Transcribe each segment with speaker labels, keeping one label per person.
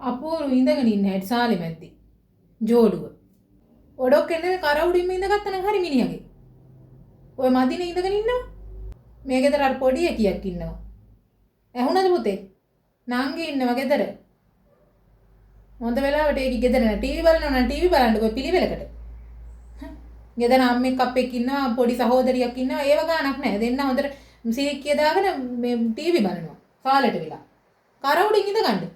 Speaker 1: අපූරු ඉඳගෙන ඉන්න හැටි සාලෙ මැද්දේ. ජෝඩුව. ඔඩොක් එන්නේ කර උඩින්ම ඉඳගත්තා නම් හරි මිනිහගේ. ඔය මදිනේ ඉඳගෙන ඉන්නවා. මේ ගෙදර අර පොඩි එකියක් ඉන්නවා. ඇහුණද පුතේ? නංගි ඉන්නවා ගෙදර. හොඳ වෙලාවට ඒකි ගෙදර නෑ. ටීවී බලනවා නම් ටීවී බලන්නකෝ පිළිවෙලකට. ගෙදර අම්මෙක් අප්පෙක් ඉන්නවා පොඩි සහෝදරියක් ඉන්නවා ඒව ගානක් නෑ. දෙන්න හොඳට සීක්කිය දාගෙන මේ ටීවී බලනවා. කාලෙට වෙලා. කර උඩින් ඉඳගන්න.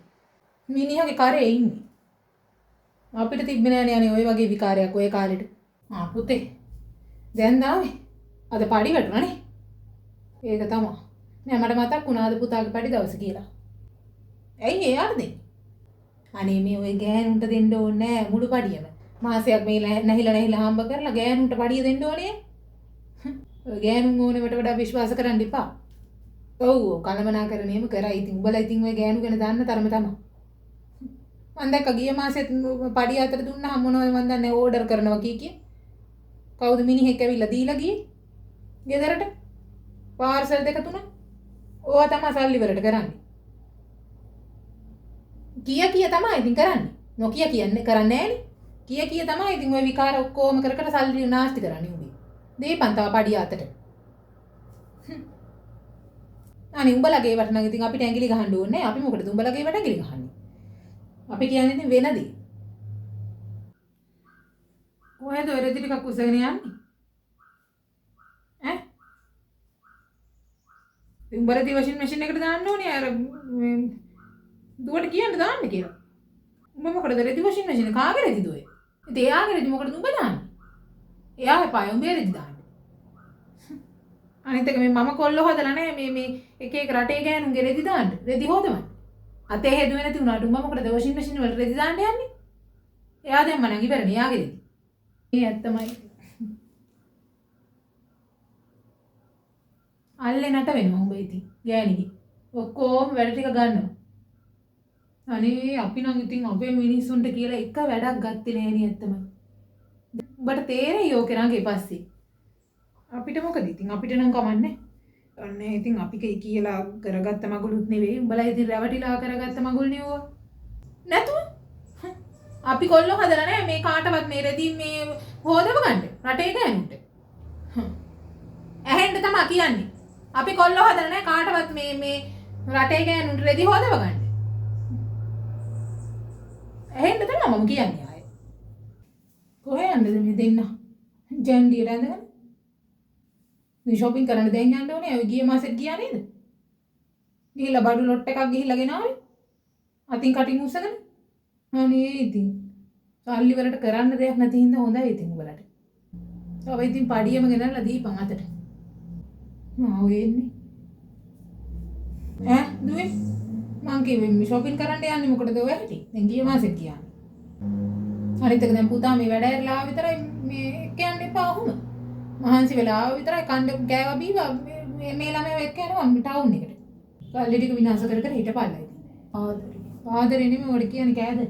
Speaker 1: මිනිහගේ කරේ ඉන්නේ. අපිට තිබ්බේ නෑනේ අනේ ඔය වගේ විකාරයක් ඔය කාලෙට. පුතේ. දැන් දාවේ. අද පඩි වැටුණානේ. ඒක තමයි. නෑ මට මතක් වුණා අද පුතාගේ පඩි දවස කියලා. ඇයි එයාට දෙන්නේ? අනේ මේ ඔය ගෑනුන්ට දෙන්න ඕනේ නෑ මුළු පඩියම. මාසයක් මේ නැහිලා හම්බ කරලා ගෑනුන්ට පඩිය දෙන්න ඕනේ. ඔය ගෑනුන් ඕනෙකට වඩා විශ්වාස කරන්න එපා. ඔව් කලමනාකරණයම කරා. ඉතින් උඹලා ඉතින් ඔය ගෑනු ගැන දන්න තරම තමයි. මම දැක්ක ගිය මාසෙත් පඩිය අතර දුන්නාම මොනවද මන් දන්නේ ඕඩර් කරනවා කී. කවුද මිනිහෙක් ඇවිල්ලා දීලා ගියේ? ගෙදරට පාර්සල් දෙක තුනක්. ඕවා තමයි සල්ලි වලට කරන්නේ. කිය තමයි ඉතින් කරන්නේ. නොකිය කියන්නේ කරන්නේ නෑනේ. කිය තමයි ඉතින් ওই විකාර ඔක්කොම කර කර සල්ලි නාස්ති කරන්නේ උඹේ. දීපන් තව පඩිය අතට. අනේ උඹලගේ වට නම් ඉතින් අපිට ඇඟිලි ගහන්න ඕනේ නෑ. අපි මොකටද උඹලගේ වට ඇඟිලි ගහන්නේ? අපි කියන්නේ ඉතින් වෙනදී. කොහෙද ඔය රෙදි ටිකක් උසගෙන යන්නේ? ඈ? උඹලදී වොෂින් මැෂින් එකට දාන්න ඕනේ අර දුවට කියන්න දාන්න කියලා. උඹ මොකටද රෙදි වොෂින් මැෂින් කාගේ රෙදිද ඔය? ඉතින් එයාගේ රෙදි මොකටද උඹ දාන්නේ? එයාගේ පාය උඹේ රෙදි දාන්නේ. අනිත් එක මේ මම කොල්ල හොදලා නැහැ මේ එක එක රටේ ගෑනුන්ගේ රෙදි දාන්න. රෙදි හොදවන්න. අතේ හේදුවේ නැති උනාට උඹ මොකටද වොෂින් මැෂින් වල රෙදි දාන්න යන්නේ? එයා දැම්ම නම් ඉවරනේ එයාගේ රෙදි. මේ ඇත්තමයි. අල්ලේ නට වෙනවා උඹ ඉතින් ගෑණිගේ. ඔක්කොම වැඩ ටික ගන්නවා. අනේ අපි නම් ඉතින් අපේ මිනිස්සුන්ට කියලා එක වැඩක් ගත්තේ නෑනේ ඇත්තමයි. උඹට තේරෙයි ඕකේ නංගේ පස්සේ. අපිට මොකද ඉතින් අපිට නම් කමන්නේ. අනේ ඉතින් අපි කියලා කරගත්ත මගුලුත් නෙවෙයි. උඹලා ඉතින් රැවටිලා කරගත්ත මගුල් නෙවුවා. නැතුව අපි කොල්ලෝ හදලා නෑ මේ කාටවත් මේ රෙදි මේ හොදව ගන්න. රටේ ගෑනුන්ට. ඇහෙන්න තමයි කියන්නේ. අපි කොල්ලෝ හදලා නෑ කාටවත් මේ රටේ ගෑනුන්ට රෙදි හොදව ගන්න. ඇහෙන්න තමයි මම කියන්නේ ආයේ. කොහේ යන්නද මේ දෙන්න? ජන්ඩියට ඇඳගෙන. මේ shopping කරන්න දැන් යන්න ඕනේ. ඔය ගිය මාසෙත් ගියා නේද? ගිහිල්ලා බඩු ලොට් එකක් ගිහිල්ලා ගෙනාවේ. අතින් කටින් උස්සගෙන. අනේ ඉතින් සල්ලි වලට කරන්න දෙයක් නැති හින්දා හොඳයි ඉතින් උඹලට. තව ඉතින් පඩියම ගෙනල්ලා දීපන් අතට. ආ වෙන්නේ. දුවේ මං කිව්වේ shopping කරන්න යන්නේ මොකටද ඔය හැටි? දැන් ගිය මාසෙත් ගියා. අනිත් එක දැන් පුතා මේ වැඩ ඇරලා විතරයි මේ කියන්න එපා ඔහොම. මහන්සි වෙලා විතරයි කණ්ඩ කෑවා බීවා මේ ළමයා එක්ක යනවා ටවුන් එකට. සල්ලි ටික විනාශ කර කර හිටපල්ලා ඉතින්. ආදරේ නෙමෙයි ඔඩ කියන්නේ කෑදරේ.